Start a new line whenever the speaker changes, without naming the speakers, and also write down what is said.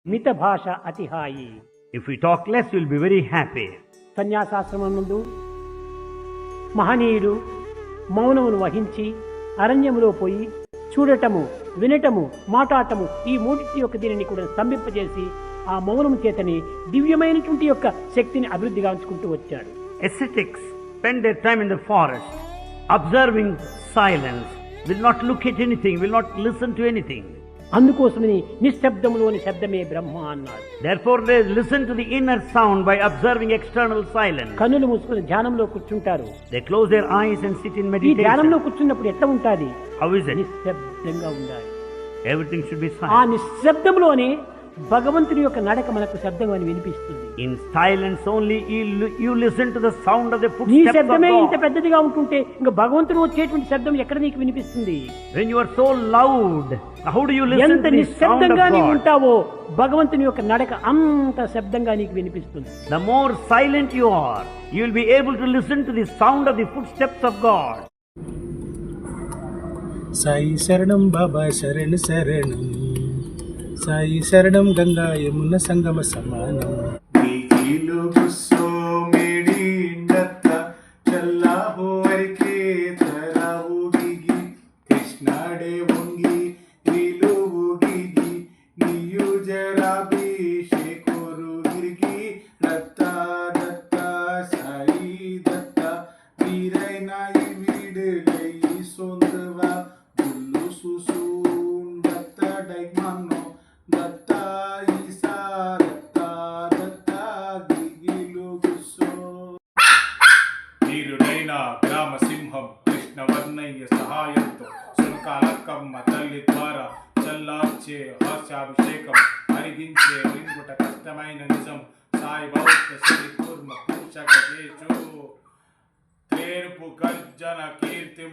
మిత భాష అతి హాయి.
If we talk less, we'll be very happy.
సన్యాసాశ్రమం నందు మహనీయుడు మౌనమును వహించి అరణ్యములో పోయి చూడటము, వినటము, మాట్లాడటము ఈ మూడింటి యొక్క దీనిని కూడా స్తంభింపజేసి ఆ మౌనము చేతని దివ్యమైనటువంటి యొక్క శక్తిని అభివృద్ధిగా ఉంచుకుంటూ వచ్చాడు.
Ascetics spend their time in the forest, observing silence, will not look at anything, will not listen to anything.
అందుకోసమని నిశ్శబ్దములోని శబ్దమే బ్రహ్మ అన్నాడు.
Therefore they listen to the inner sound by observing external silence.
కన్నులు మూసుకుని ధ్యానంలో కూర్చుంటారు.
They close their eyes and sit in
ఈ
meditation.
ధ్యానంలో కూర్చున్నప్పుడు ఎట్లా ఉంటుంది?
How is it?
నిశ్శబ్దంగా ఉండాలి.
Everything should be
ఆ
silent.
నిశ్శబ్దంలోనే భగవంతుని యొక్క నడక మనకు శబ్దం అని వినిపిస్తుంది.
In silence only you listen to the sound of the
నీ
footsteps of
శబ్దమే ఇంత
God.
పెద్దదిగా ఉంటుంటే ఇంకా భగవంతుడు వచ్చేటువంటి శబ్దం ఎక్కడ నీకు వినిపిస్తుంది?
When you are so loud, how do you listen
ఎంత
to the sound of
నిశ్శబ్దంగా నీవు
God?
ఉంటావో భగవంతుని యొక్క నడక అంత శబ్దంగా నీకు వినిపిస్తుంది.
The more silent you are, you will be able to listen to the sound of the footsteps of God.
Sai శరణం బాబా శరణు శరణం, సాయి శరణం గంగా యమున సంగమ సమానం.
గ్రామ సింహం కృష్ణవర్ణయ్య సహాయంతో సునకాలక్కమ్మ తల్లి ద్వారా చల్లార్చే హాస్యాభిషేకం అరిగించే రింగుట కష్టమైన నిజం సాయి బౌద్ధ శ్రీ కూర్మ పూషక చేచు తేర్పు గర్జన కీర్తి